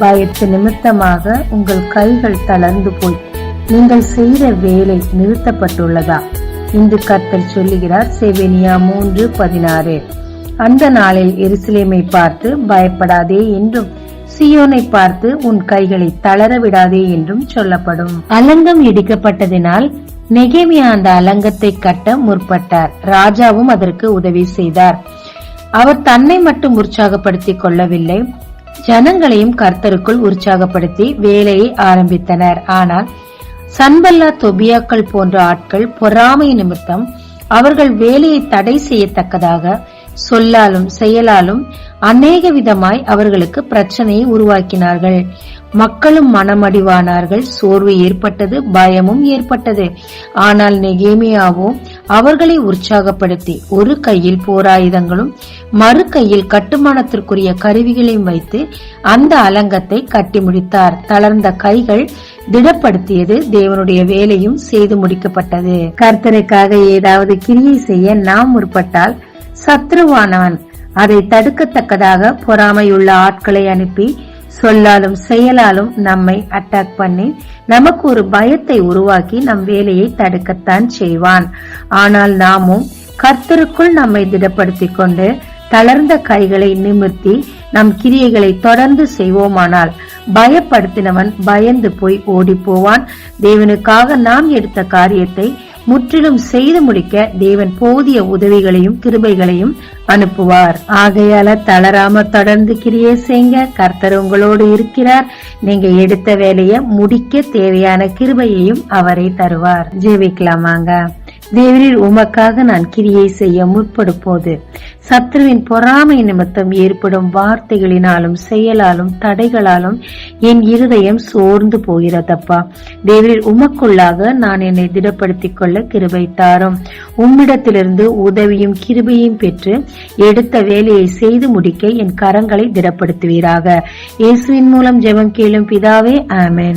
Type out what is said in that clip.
பயத்து நிமித்தமாக உங்கள் கைகள் தளர்ந்து போய் நீங்கள் செய்த வேலை நிறுத்தப்பட்டுள்ளதா என்று கர்த்தர் சொல்லுகிறார். செபனியா 3:16. அந்த நாளில் எருசலேமை பார்த்து பயப்படாதே என்றும் சியோனை பார்த்து உன் கைகளை தளர விடாதே என்றும் சொல்லப்படும். அலங்கம் இடிக்கப்பட்டதினால் நெகேமியா அந்த அலங்கத்தை கட்ட முற்பட்டார். ராஜாவும் அதற்கு உதவி செய்தார். அவர் தன்னை மட்டும் உற்சாகப்படுத்திக் கொள்ளவில்லை, ஜனங்களையும் கர்த்தருக்குள் உற்சாகப்படுத்தி வேலையை ஆரம்பித்தனர். ஆனால் சன்பல்லா தொபியாக்கள் போன்ற ஆட்கள் பொறாமை நிமித்தம் அவர்கள் வேலையை தடை செய்யத்தக்கதாக சொல்லாலும் செயலாலும் அநேக விதமாய் அவர்களுக்கு பிரச்சனையை உருவாக்கினார்கள். மக்களும் மனமடிவானார்கள். சோர்வு ஏற்பட்டது, பயமும் ஏற்பட்டது. ஆனால் நெகேமியாவோ அவர்களை உற்சாகப்படுத்தி ஒரு கையில் போராயுதங்களும் மறு கையில் கட்டுமானத்திற்குரிய கருவிகளையும் வைத்து அந்த அலங்கத்தை கட்டி முடித்தார். தளர்ந்த கைகள் திடப்படுத்தியது, தேவனுடைய வேலையும் செய்து முடிக்கப்பட்டது. கர்த்தருக்காக ஏதாவது கிரியை செய்ய நாம் முற்பட்டால் சத்ருவானவன் அதை தடுக்கத்தக்கதாக பொறாமையுள்ள ஆட்களை அனுப்பி சொல்லாலும் செயலாலும் நம்மை அட்டாக் பண்ணி நமக்கு ஒரு பயத்தை உருவாக்கி நம் வேலையை தடுக்கத்தான் செய்வான். ஆனால் நாமும் கர்த்தருக்குள் நம்மை திடப்படுத்திக் கொண்டு தளர்ந்த கைகளை நிமிர்த்தி நம் கிரியைகளை தொடர்ந்து செய்வோமானால் பயப்படுத்தினவன் பயந்து போய் ஓடி போவான். தேவனுக்காக நாம் எடுத்த காரியத்தை முற்றிலும் செய்து முடிக்க தேவன் போதிய உதவிகளையும் கிருபைகளையும் அனுப்புவார். ஆகையால தளராம தொடர்ந்து கிரியை செய்யுங்க. கர்த்தர் உங்களோடு இருக்கிறார். நீங்க எடுத்த வேலையை முடிக்க தேவையான கிருபையையும் அவரே தருவார். ஜெபிக்கலாமாங்க. தேவரீர், உமக்காக நான் கிரியை செய்ய முற்படும் போது சத்ருவின் பொறாமை நிமித்தம் ஏற்படும் வார்த்தைகளினாலும் செயலாலும் தடைகளாலும் என் இருதயம் சோர்ந்து போகிறதப்பா. தேவரீர், உமக்குள்ளாக நான் என்னை திடப்படுத்திக் கொள்ள கிருபை தாரும். உம்மிடத்திலிருந்து உதவியும் கிருபையும் பெற்று எடுத்த வேலையை செய்து முடிக்க என் கரங்களை திடப்படுத்துவீராக. இயேசுவின் மூலம் ஜெபம் கேளும் பிதாவே, ஆமென்.